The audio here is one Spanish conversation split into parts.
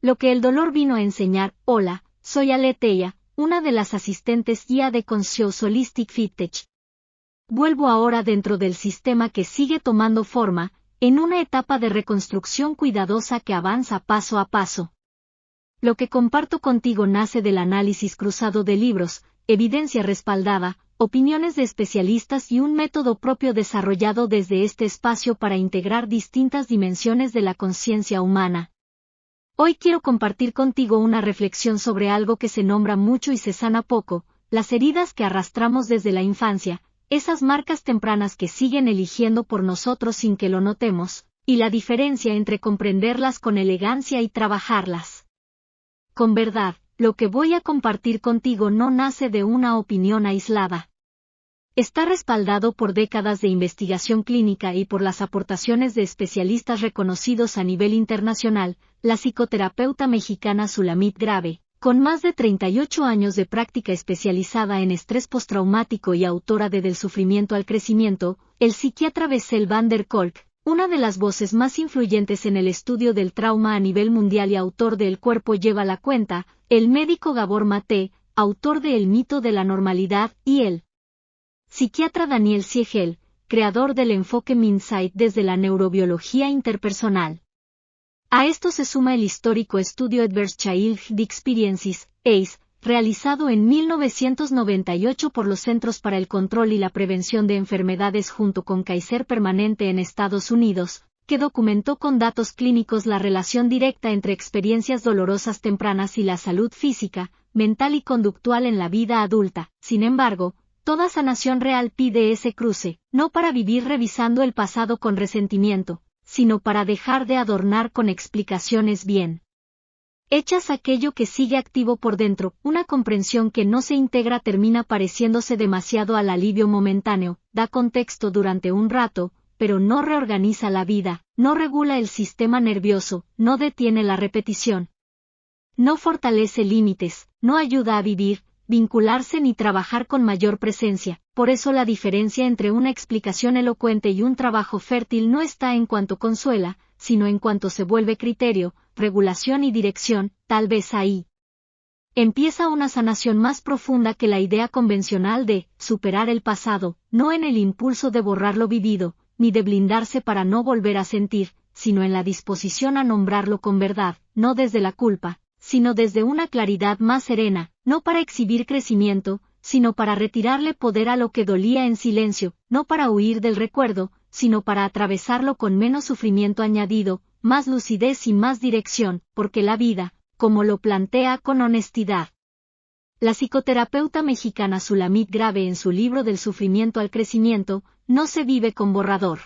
Lo que el dolor vino a enseñar. Hola, soy Aletheia, una de las asistentes guía de Conscious Holistic Fitness. Vuelvo ahora dentro del sistema que sigue tomando forma, en una etapa de reconstrucción cuidadosa que avanza paso a paso. Lo que comparto contigo nace del análisis cruzado de libros, evidencia respaldada, opiniones de especialistas y un método propio desarrollado desde este espacio para integrar distintas dimensiones de la conciencia humana. Hoy quiero compartir contigo una reflexión sobre algo que se nombra mucho y se sana poco, las heridas que arrastramos desde la infancia, esas marcas tempranas que siguen eligiendo por nosotros sin que lo notemos, y la diferencia entre comprenderlas con elegancia y trabajarlas. Con verdad, lo que voy a compartir contigo no nace de una opinión aislada. Está respaldado por décadas de investigación clínica y por las aportaciones de especialistas reconocidos a nivel internacional, la psicoterapeuta mexicana Sulamit Grave, con más de 38 años de práctica especializada en estrés postraumático y autora de Del sufrimiento al crecimiento, el psiquiatra Bessel van der Kolk, una de las voces más influyentes en el estudio del trauma a nivel mundial y autor de El cuerpo lleva la cuenta, el médico Gabor Maté, autor de El mito de la normalidad, y el psiquiatra Daniel Siegel, creador del enfoque Mindsight desde la neurobiología interpersonal. A esto se suma el histórico estudio Adverse Childhood Experiences, ACE, realizado en 1998 por los Centros para el Control y la Prevención de Enfermedades junto con Kaiser Permanente en Estados Unidos, que documentó con datos clínicos la relación directa entre experiencias dolorosas tempranas y la salud física, mental y conductual en la vida adulta. Sin embargo, toda sanación real pide ese cruce, no para vivir revisando el pasado con resentimiento, sino para dejar de adornar con explicaciones bien hechas aquello que sigue activo por dentro. Una comprensión que no se integra termina pareciéndose demasiado al alivio momentáneo, da contexto durante un rato, pero no reorganiza la vida, no regula el sistema nervioso, no detiene la repetición, no fortalece límites, no ayuda a vivir, vincularse ni trabajar con mayor presencia. Por eso la diferencia entre una explicación elocuente y un trabajo fértil no está en cuanto consuela, sino en cuanto se vuelve criterio, regulación y dirección. Tal vez ahí empieza una sanación más profunda que la idea convencional de superar el pasado, no en el impulso de borrar lo vivido, ni de blindarse para no volver a sentir, sino en la disposición a nombrarlo con verdad, no desde la culpa, sino desde una claridad más serena, no para exhibir crecimiento, sino para retirarle poder a lo que dolía en silencio, no para huir del recuerdo, sino para atravesarlo con menos sufrimiento añadido, más lucidez y más dirección, porque la vida, como lo plantea con honestidad la psicoterapeuta mexicana Sulamit Grave en su libro Del sufrimiento al crecimiento, no se vive con borrador.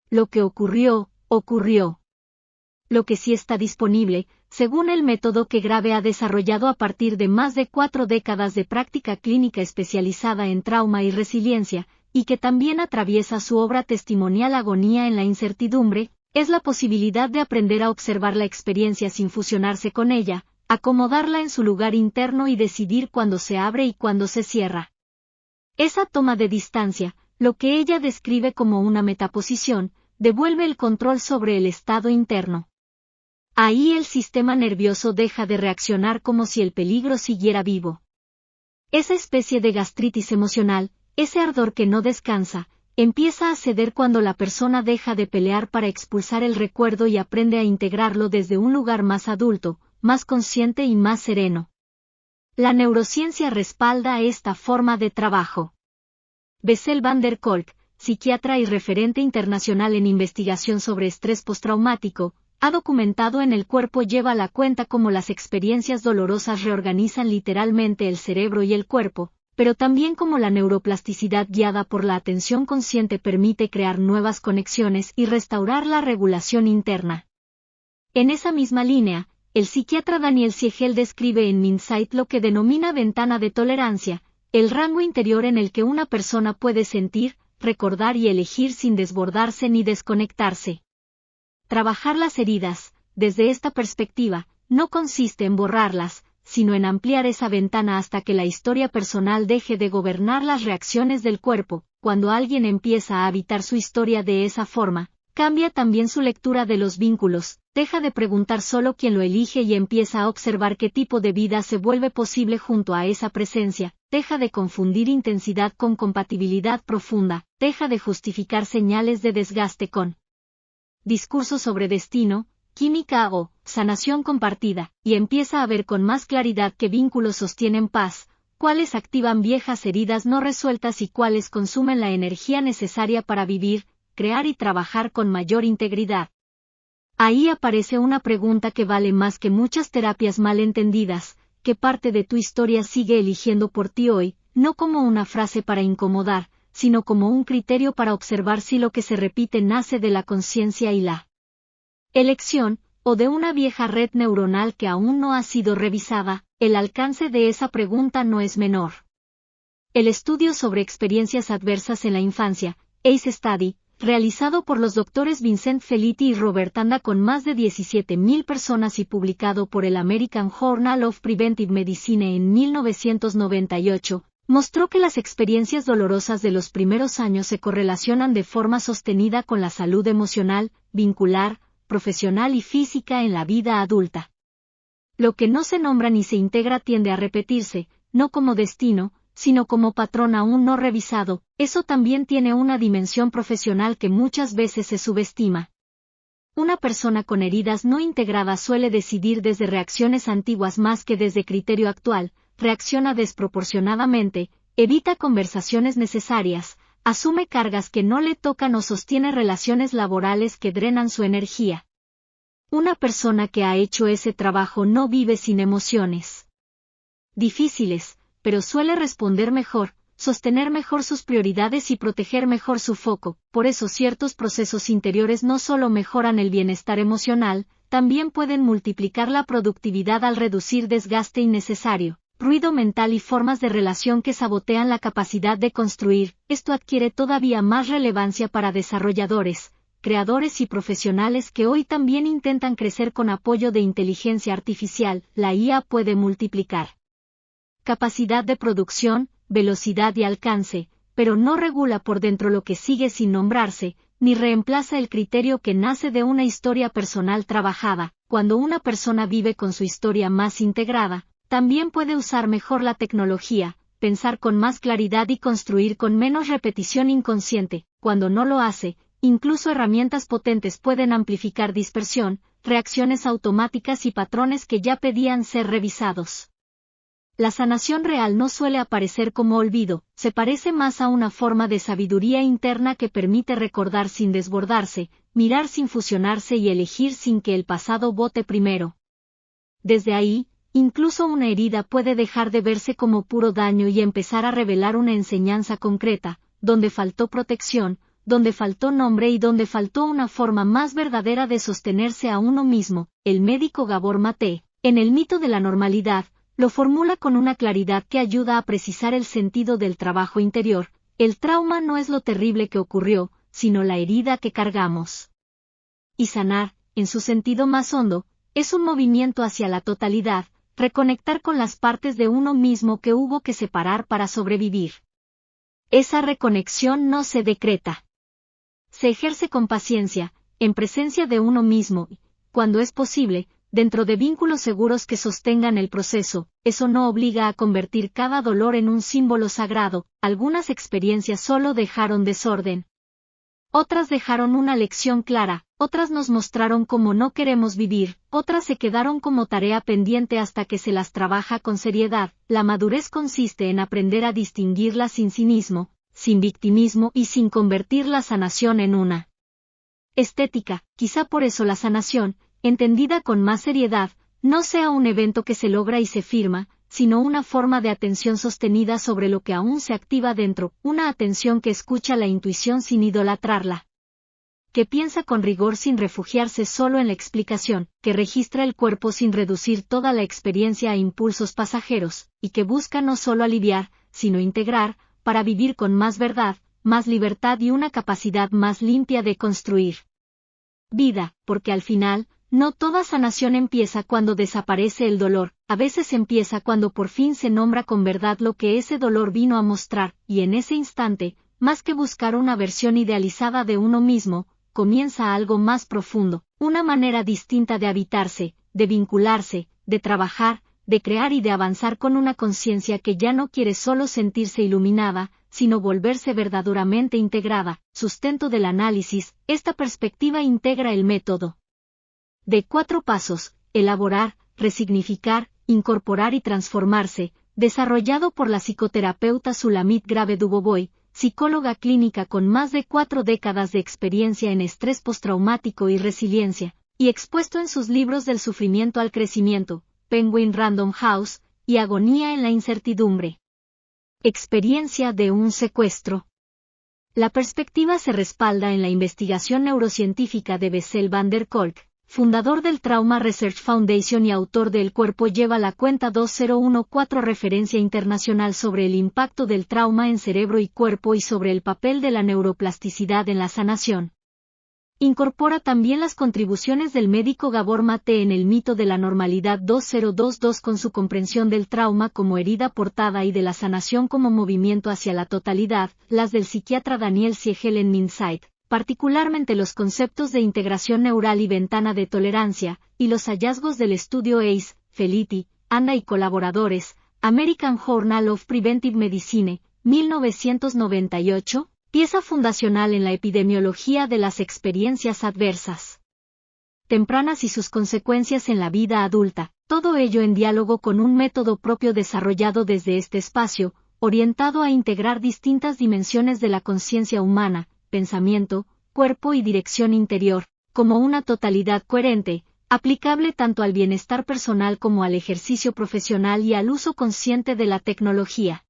Lo que ocurrió, ocurrió. Lo que sí está disponible, según el método que Grave ha desarrollado a partir de más de 4 décadas de práctica clínica especializada en trauma y resiliencia, y que también atraviesa su obra testimonial Agonía en la incertidumbre, es la posibilidad de aprender a observar la experiencia sin fusionarse con ella, acomodarla en su lugar interno y decidir cuándo se abre y cuándo se cierra. Esa toma de distancia, lo que ella describe como una metaposición, devuelve el control sobre el estado interno. Ahí el sistema nervioso deja de reaccionar como si el peligro siguiera vivo. Esa especie de gastritis emocional, ese ardor que no descansa, empieza a ceder cuando la persona deja de pelear para expulsar el recuerdo y aprende a integrarlo desde un lugar más adulto, más consciente y más sereno. La neurociencia respalda esta forma de trabajo. Bessel van der Kolk, psiquiatra y referente internacional en investigación sobre estrés postraumático, ha documentado en El cuerpo lleva la cuenta cómo las experiencias dolorosas reorganizan literalmente el cerebro y el cuerpo, pero también cómo la neuroplasticidad guiada por la atención consciente permite crear nuevas conexiones y restaurar la regulación interna. En esa misma línea, el psiquiatra Daniel Siegel describe en Mindsight lo que denomina ventana de tolerancia, el rango interior en el que una persona puede sentir, recordar y elegir sin desbordarse ni desconectarse. Trabajar las heridas, desde esta perspectiva, no consiste en borrarlas, sino en ampliar esa ventana hasta que la historia personal deje de gobernar las reacciones del cuerpo. Cuando alguien empieza a habitar su historia de esa forma, cambia también su lectura de los vínculos, deja de preguntar solo quién lo elige y empieza a observar qué tipo de vida se vuelve posible junto a esa presencia, deja de confundir intensidad con compatibilidad profunda, deja de justificar señales de desgaste con discursos sobre destino, química o sanación compartida, y empieza a ver con más claridad qué vínculos sostienen paz, cuáles activan viejas heridas no resueltas y cuáles consumen la energía necesaria para vivir, crear y trabajar con mayor integridad. Ahí aparece una pregunta que vale más que muchas terapias mal entendidas: ¿qué parte de tu historia sigue eligiendo por ti hoy? No como una frase para incomodar, sino como un criterio para observar si lo que se repite nace de la conciencia y la elección, o de una vieja red neuronal que aún no ha sido revisada. El alcance de esa pregunta no es menor. El estudio sobre experiencias adversas en la infancia, ACE Study, realizado por los doctores Vincent Felitti y Robert Anda con más de 17.000 personas y publicado por el American Journal of Preventive Medicine en 1998, mostró que las experiencias dolorosas de los primeros años se correlacionan de forma sostenida con la salud emocional, vincular, profesional y física en la vida adulta. Lo que no se nombra ni se integra tiende a repetirse, no como destino, sino como patrón aún no revisado. Eso también tiene una dimensión profesional que muchas veces se subestima. Una persona con heridas no integradas suele decidir desde reacciones antiguas más que desde criterio actual, reacciona desproporcionadamente, evita conversaciones necesarias, asume cargas que no le tocan o sostiene relaciones laborales que drenan su energía. Una persona que ha hecho ese trabajo no vive sin emociones difíciles, pero suele responder mejor, sostener mejor sus prioridades y proteger mejor su foco. Por eso ciertos procesos interiores no solo mejoran el bienestar emocional, también pueden multiplicar la productividad al reducir desgaste innecesario, ruido mental y formas de relación que sabotean la capacidad de construir. Esto adquiere todavía más relevancia para desarrolladores, creadores y profesionales que hoy también intentan crecer con apoyo de inteligencia artificial. La IA puede multiplicar capacidad de producción, velocidad y alcance, pero no regula por dentro lo que sigue sin nombrarse, ni reemplaza el criterio que nace de una historia personal trabajada. Cuando una persona vive con su historia más integrada, también puede usar mejor la tecnología, pensar con más claridad y construir con menos repetición inconsciente. Cuando no lo hace, incluso herramientas potentes pueden amplificar dispersión, reacciones automáticas y patrones que ya pedían ser revisados. La sanación real no suele aparecer como olvido, se parece más a una forma de sabiduría interna que permite recordar sin desbordarse, mirar sin fusionarse y elegir sin que el pasado vote primero. Desde ahí, incluso una herida puede dejar de verse como puro daño y empezar a revelar una enseñanza concreta, donde faltó protección, donde faltó nombre y donde faltó una forma más verdadera de sostenerse a uno mismo. El médico Gabor Mate, en El mito de la normalidad, lo formula con una claridad que ayuda a precisar el sentido del trabajo interior. El trauma no es lo terrible que ocurrió, sino la herida que cargamos. Y sanar, en su sentido más hondo, es un movimiento hacia la totalidad, reconectar con las partes de uno mismo que hubo que separar para sobrevivir. Esa reconexión no se decreta. Se ejerce con paciencia, en presencia de uno mismo y, cuando es posible, dentro de vínculos seguros que sostengan el proceso. Eso no obliga a convertir cada dolor en un símbolo sagrado. Algunas experiencias solo dejaron desorden. Otras dejaron una lección clara, otras nos mostraron cómo no queremos vivir, otras se quedaron como tarea pendiente hasta que se las trabaja con seriedad. La madurez consiste en aprender a distinguirlas sin cinismo, sin victimismo y sin convertir la sanación en una estética. Quizá por eso la sanación, entendida con más seriedad, no sea un evento que se logra y se firma, sino una forma de atención sostenida sobre lo que aún se activa dentro, una atención que escucha la intuición sin idolatrarla, que piensa con rigor sin refugiarse solo en la explicación, que registra el cuerpo sin reducir toda la experiencia a impulsos pasajeros, y que busca no solo aliviar, sino integrar, para vivir con más verdad, más libertad y una capacidad más limpia de construir vida, porque al final, no toda sanación empieza cuando desaparece el dolor, a veces empieza cuando por fin se nombra con verdad lo que ese dolor vino a mostrar, y en ese instante, más que buscar una versión idealizada de uno mismo, comienza algo más profundo, una manera distinta de habitarse, de vincularse, de trabajar, de crear y de avanzar con una conciencia que ya no quiere solo sentirse iluminada, sino volverse verdaderamente integrada. Sustento del análisis, esta perspectiva integra el método de 4 pasos, elaborar, resignificar, incorporar y transformarse, desarrollado por la psicoterapeuta Sulamit Grave-Dubovoy, psicóloga clínica con más de 4 décadas de experiencia en estrés postraumático y resiliencia, y expuesto en sus libros Del sufrimiento al crecimiento, Penguin Random House, y Agonía en la incertidumbre. Experiencia de un secuestro. La perspectiva se respalda en la investigación neurocientífica de Bessel van der Kolk, fundador del Trauma Research Foundation y autor de El cuerpo lleva la cuenta 2014, referencia internacional sobre el impacto del trauma en cerebro y cuerpo y sobre el papel de la neuroplasticidad en la sanación. Incorpora también las contribuciones del médico Gabor Mate en El mito de la normalidad 2022 con su comprensión del trauma como herida portada y de la sanación como movimiento hacia la totalidad, las del psiquiatra Daniel Siegel en Insight, particularmente los conceptos de integración neural y ventana de tolerancia, y los hallazgos del estudio ACE, Felitti, Anda y colaboradores, American Journal of Preventive Medicine, 1998, pieza fundacional en la epidemiología de las experiencias adversas tempranas y sus consecuencias en la vida adulta, todo ello en diálogo con un método propio desarrollado desde este espacio, orientado a integrar distintas dimensiones de la conciencia humana, pensamiento, cuerpo y dirección interior, como una totalidad coherente, aplicable tanto al bienestar personal como al ejercicio profesional y al uso consciente de la tecnología.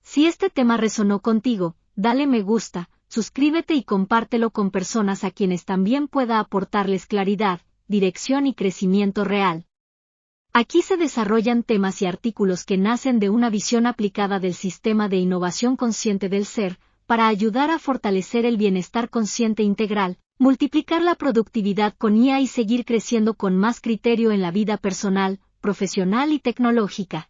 Si este tema resonó contigo, dale me gusta, suscríbete y compártelo con personas a quienes también pueda aportarles claridad, dirección y crecimiento real. Aquí se desarrollan temas y artículos que nacen de una visión aplicada del sistema de innovación consciente del ser, para ayudar a fortalecer el bienestar consciente integral, multiplicar la productividad con IA y seguir creciendo con más criterio en la vida personal, profesional y tecnológica.